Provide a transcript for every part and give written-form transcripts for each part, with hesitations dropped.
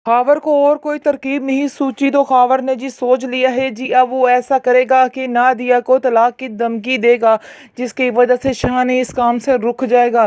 खावर को और कोई तरकीब नहीं सूझी तो खावर ने जी सोच लिया है जी अब वो ऐसा करेगा कि नादिया को तलाक की धमकी देगा, जिसकी वजह से शान इस काम से रुक जाएगा।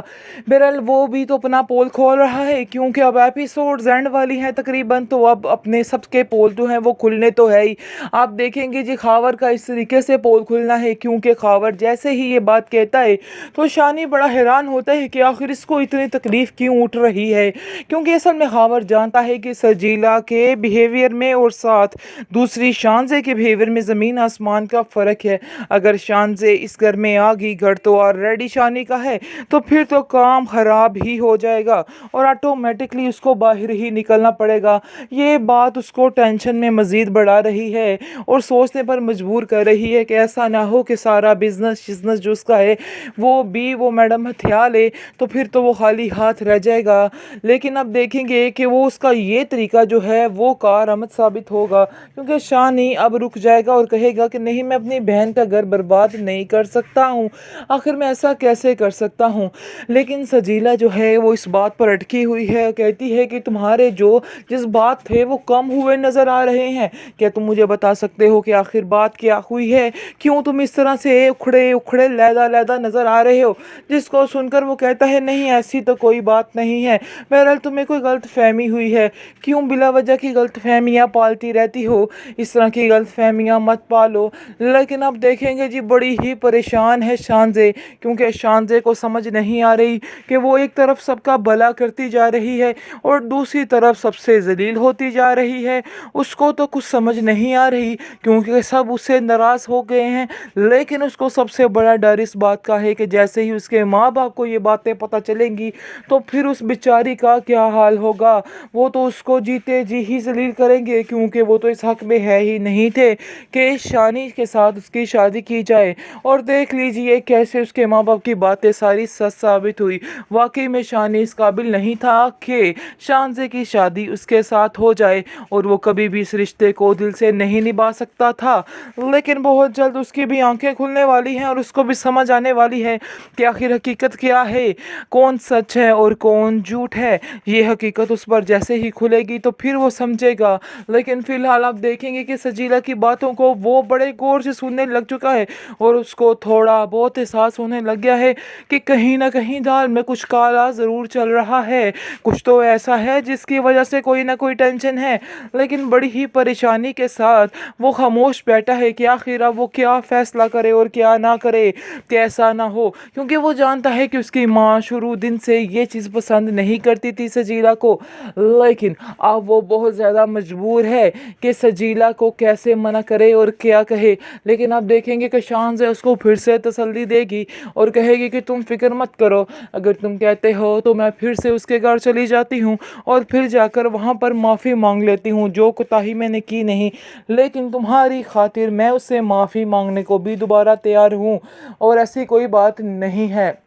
बहरहाल वो भी तो अपना पोल खोल रहा है, क्योंकि अब एपिसोड एंड वाली है तकरीबन, तो अब अपने सबके पोल जो हैं वो खुलने तो है ही। आप देखेंगे जी खावर का इस तरीके से पोल खुलना है, क्योंकि खावर जैसे ही ये बात कहता है तो शानी बड़ा हैरान होता है कि आखिर इसको इतनी तकलीफ क्यों उठ रही है, क्योंकि असल में खावर जानता है कि सजीला के बिहेवियर में और साथ दूसरी शानजे के बिहेवियर में ज़मीन आसमान का फ़र्क है। अगर शानजे इस घर में आ गई, घर तो ऑलरेडी शानी का है, तो फिर तो काम ख़राब ही हो जाएगा और ऑटोमेटिकली उसको बाहर ही निकलना पड़ेगा। ये बात उसको टेंशन में मज़ीद बढ़ा रही है और सोचने पर मजबूर कर रही है कि ऐसा ना हो कि सारा बिजनेस जो उसका है वो मैडम हथिया ले, तो फिर तो वो खाली हाथ रह जाएगा। लेकिन अब देखेंगे कि वो उसका ये तरीका जो है वो कारआमद साबित होगा, क्योंकि शानी अब रुक जाएगा और कहेगा कि नहीं, मैं अपनी बहन का घर बर्बाद नहीं कर सकता हूँ, आखिर मैं ऐसा कैसे कर सकता हूँ। लेकिन सजीला जो है वो इस बात पर अटकी हुई है, कहती है कि तुम्हारे जो जज्बात थे वो कम हुए नज़र आ रहे हैं, क्या तुम मुझे बता सकते हो कि आखिर बात क्या हुई है, क्यों तुम इस तरह से उखड़े उखड़े लैदा लैदा नज़र आ रहे हो। जिसको सुनकर वो कहता है नहीं, ऐसी तो कोई बात नहीं है, बहरहाल तुम्हें कोई गलत फहमी हुई है, क्यों बिला वजह की गलत फहमियाँ पालती रहती हो, इस तरह की गलत फहमियाँ मत पालो। लेकिन अब देखेंगे जी बड़ी ही परेशान है शानजे, क्योंकि शानजे को समझ नहीं आ रही कि वो एक तरफ सबका भला करती जा रही है और दूसरी तरफ सबसे जलील होती जा रही है। उसको तो कुछ समझ नहीं आ रही, क्योंकि सब उससे नाराज़ हो गए हैं। लेकिन उसको सबसे बड़ा डर इस बात का है कि जैसे ही उसके माँ बाप को ये बातें पता चलेंगी तो फिर उस बेचारी का क्या हाल होगा। वो तो उसको जीते जी ही जलील करेंगे, क्योंकि वो तो इस हक में है ही नहीं थे कि शानी के साथ उसकी शादी की जाए। और देख लीजिए कैसे उसके माँ बाप की बातें सारी सच साबित हुई। वाकई में शानी इस काबिल नहीं था कि शानजे की शादी उसके साथ हो जाए, और वो कभी भी इस रिश्ते को दिल से नहीं निभा सकता था। लेकिन बहुत जल्द उसकी भी आंखें खुलने वाली हैं और उसको भी समझ आने वाली है कि आखिर हकीकत क्या है, कौन सच है और कौन झूठ है। ये हकीकत उस पर जैसे ही खुलेगी तो फिर वो समझेगा। लेकिन फिलहाल आप देखेंगे कि सजीला की बातों को वो बड़े गौर से सुनने लग चुका है और उसको थोड़ा बहुत एहसास होने लग गया है कि कहीं ना कहीं दाल में कुछ काला ज़रूर चल रहा है, कुछ तो ऐसा है जिसकी वजह से कोई ना कोई टेंशन है। लेकिन बड़ी ही परेशानी के साथ वो खामोश बैठा है कि आखिर अब वो क्या फ़ैसला करे और क्या ना करे, कैसा ना हो, क्योंकि वो जानता है कि उसकी माँ शुरू दिन से ये चीज़ पसंद नहीं करती थी सजीला को। लेकिन अब वो बहुत ज़्यादा मजबूर है कि सजीला को कैसे मना करे और क्या कहे। लेकिन आप देखेंगे कि शान से उसको फिर से तसल्ली देगी और कहेगी कि तुम फिक्र मत करो, अगर तुम कहते हो तो मैं फिर से उसके घर चली जाती हूँ और फिर जाकर वहाँ पर माफ़ी मांग लेती हूँ, जो कोताही मैंने की नहीं, लेकिन तुम्हारी खातिर मैं उससे माफ़ी मांगने को भी दोबारा तैयार हूँ और ऐसी कोई बात नहीं है।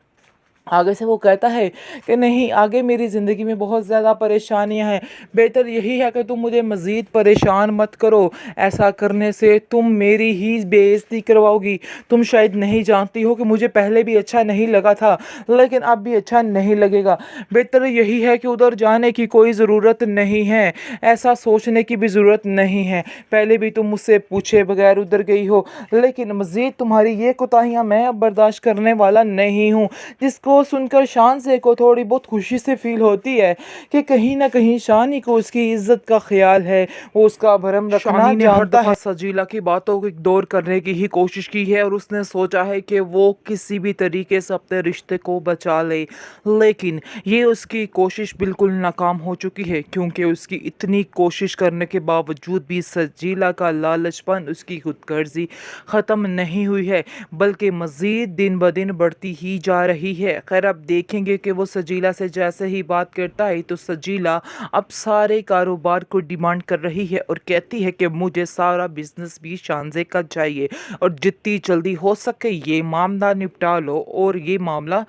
आगे से वो कहता है कि नहीं, आगे मेरी ज़िंदगी में बहुत ज़्यादा परेशानियां हैं, बेहतर यही है कि तुम मुझे मज़ीद परेशान मत करो, ऐसा करने से तुम मेरी ही बेइज्जती करवाओगी। तुम शायद नहीं जानती हो कि मुझे पहले भी अच्छा नहीं लगा था, लेकिन अब भी अच्छा नहीं लगेगा। बेहतर यही है कि उधर जाने की कोई ज़रूरत नहीं है, ऐसा सोचने की भी ज़रूरत नहीं है। पहले भी तुम मुझसे पूछे बगैर उधर गई हो, लेकिन मज़ीद तुम्हारी ये कोताहियाँ मैं अब बर्दाश्त करने वाला नहीं हूँ। जिसको सुनकर शानजे को थोड़ी बहुत खुशी से फील होती है कि कहीं ना कहीं शानी को उसकी इज्जत का ख्याल है, वो उसका भरम रखना जानता है। सजीला की बातों को इग्नोर करने की ही कोशिश की है और उसने सोचा है कि वो किसी भी तरीके से अपने रिश्ते को बचा ले, लेकिन ये उसकी कोशिश बिल्कुल नाकाम हो चुकी है, क्योंकि उसकी इतनी कोशिश करने के बावजूद भी सजीला का लालचपन, उसकी खुदगर्जी ख़त्म नहीं हुई है, बल्कि मज़ीद दिन ब दिन बढ़ती ही जा रही है। खैर अब देखेंगे कि वो सजीला से जैसे ही बात करता है तो सजीला अब सारे कारोबार को डिमांड कर रही है और कहती है कि मुझे सारा बिजनेस भी शानजे का चाहिए और जितनी जल्दी हो सके ये मामला निपटा लो, और ये मामला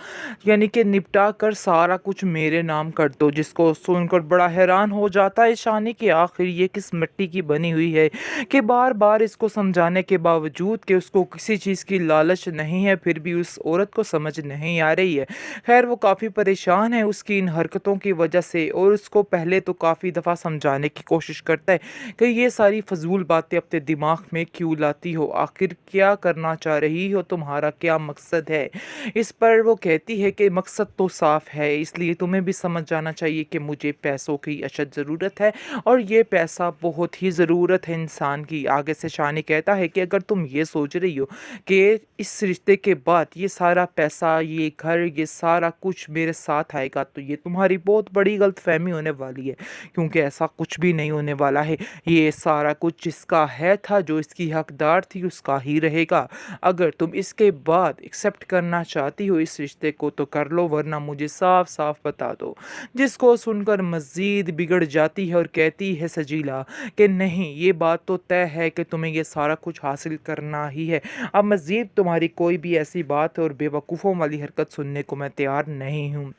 यानी कि निपटा कर सारा कुछ मेरे नाम कर दो। जिसको सुनकर बड़ा हैरान हो जाता है शानी कि आखिर ये किस मिट्टी की बनी हुई है कि बार बार इसको समझाने के बावजूद कि उसको किसी चीज़ की लालच नहीं है, फिर भी उस औरत को समझ नहीं आ रही है। खैर वो काफ़ी परेशान है उसकी इन हरकतों की वजह से, और उसको पहले तो काफ़ी दफ़ा समझाने की कोशिश करता है कि ये सारी फजूल बातें अपने दिमाग में क्यों लाती हो, आखिर क्या करना चाह रही हो, तुम्हारा क्या मकसद है। इस पर वो कहती है कि मकसद तो साफ़ है, इसलिए तुम्हें भी समझ जाना चाहिए कि मुझे पैसों की अशद ज़रूरत है, और ये पैसा बहुत ही ज़रूरत है इंसान की। आगे से शानी कहता है कि अगर तुम ये सोच रही हो कि इस रिश्ते के बाद ये सारा पैसा, ये घर, ये सारा कुछ मेरे साथ आएगा, तो ये तुम्हारी बहुत बड़ी गलतफहमी होने वाली है, क्योंकि ऐसा कुछ भी नहीं होने वाला है। ये सारा कुछ जिसका है था, जो इसकी हकदार थी, उसका ही रहेगा। अगर तुम इसके बाद एक्सेप्ट करना चाहती हो इस रिश्ते को तो कर लो, वरना मुझे साफ साफ बता दो। जिसको सुनकर मज़ीद बिगड़ जाती है और कहती है सजीला कि नहीं, ये बात तो तय है कि तुम्हें ये सारा कुछ हासिल करना ही है। अब मज़ीद तुम्हारी कोई भी ऐसी बात और बेवकूफ़ों वाली हरकत सुनने को मैं तैयार नहीं हूँ।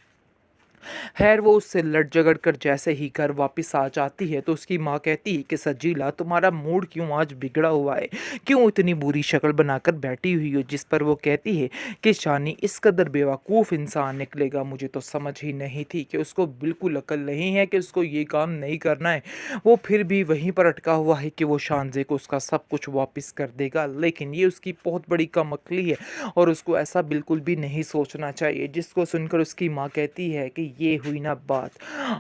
खैर वो उससे लड़ झगड़ कर जैसे ही घर वापस आ जाती है तो उसकी माँ कहती है कि सजीला, तुम्हारा मूड क्यों आज बिगड़ा हुआ है, क्यों इतनी बुरी शक्ल बनाकर बैठी हुई हो। जिस पर वो कहती है कि शानी इस कदर बेवकूफ़ इंसान निकलेगा, मुझे तो समझ ही नहीं थी कि उसको बिल्कुल अकल नहीं है कि उसको ये काम नहीं करना है। वो फिर भी वहीं पर अटका हुआ है कि वो शानजे को उसका सब कुछ वापस कर देगा, लेकिन ये उसकी बहुत बड़ी कमअक्ली है और उसको ऐसा बिल्कुल भी नहीं सोचना चाहिए। जिसको सुनकर उसकी माँ कहती है कि ये हुई ना बात,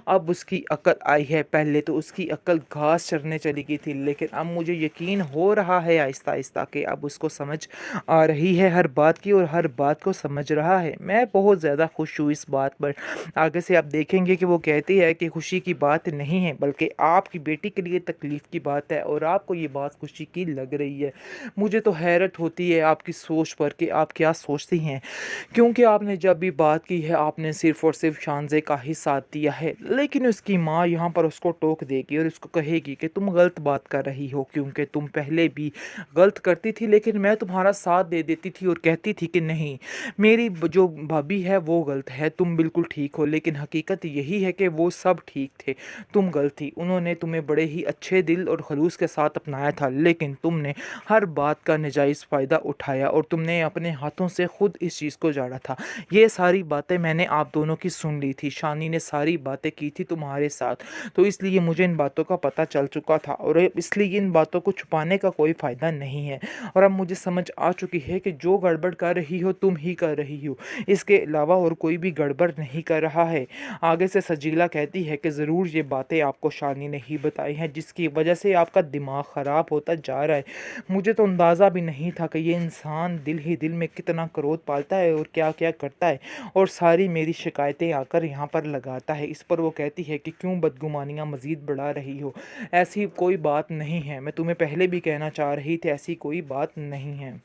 अब उसकी अकल आई है। पहले तो उसकी अकल घास चरने चली गई थी, लेकिन अब मुझे यकीन हो रहा है आहिस्ता आहिस्ता कि अब उसको समझ आ रही है हर बात की, और हर बात को समझ रहा है। मैं बहुत ज़्यादा खुश हूँ इस बात पर। आगे से आप देखेंगे कि वो कहती है कि खुशी की बात नहीं है, बल्कि आपकी बेटी के लिए तकलीफ़ की बात है, और आपको ये बात खुशी की लग रही है। मुझे तो हैरत होती है आपकी सोच पर कि आप क्या सोचती हैं, क्योंकि आपने जब भी बात की है आपने सिर्फ़ और सिर्फ शानज़े का ही साथ दिया है। लेकिन उसकी माँ यहाँ पर उसको टोक देगी और उसको कहेगी कि तुम गलत बात कर रही हो, क्योंकि तुम पहले भी गलत करती थी, लेकिन मैं तुम्हारा साथ दे देती थी और कहती थी कि नहीं, मेरी जो भाभी है वो गलत है, तुम बिल्कुल ठीक हो। लेकिन हकीकत यही है कि वो सब ठीक थे, तुम गलत थी। उन्होंने तुम्हें बड़े ही अच्छे दिल और खलूस के साथ अपनाया था, लेकिन तुमने हर बात का नाजायज़ फ़ायदा उठाया और तुमने अपने हाथों से खुद इस चीज़ को जाड़ा था। ये सारी बातें मैंने आप दोनों की सुन ली थी। शानी ने सारी बातें की थी तुम्हारे साथ, तो इसलिए मुझे इन बातों का पता चल चुका था, और इसलिए इन बातों को छुपाने का कोई फ़ायदा नहीं है। और अब मुझे समझ आ चुकी है कि जो गड़बड़ कर रही हो तुम ही कर रही हो, इसके अलावा और कोई भी गड़बड़ नहीं कर रहा है। आगे से सजीला कहती है कि ज़रूर ये बातें आपको शानी ने ही बताई हैं, जिसकी वजह से आपका दिमाग ख़राब होता जा रहा है। मुझे तो अंदाज़ा भी नहीं था कि ये इंसान दिल ही दिल में कितना क्रोध पालता है और क्या क्या करता है, और सारी मेरी शिकायतें आकर यहाँ पर लगाता है। इस पर वो कहती है कि क्यों बदगुमानियाँ मज़ीद बढ़ा रही हो, ऐसी कोई बात नहीं है, मैं तुम्हें पहले भी कहना चाह रही थी, ऐसी कोई बात नहीं है।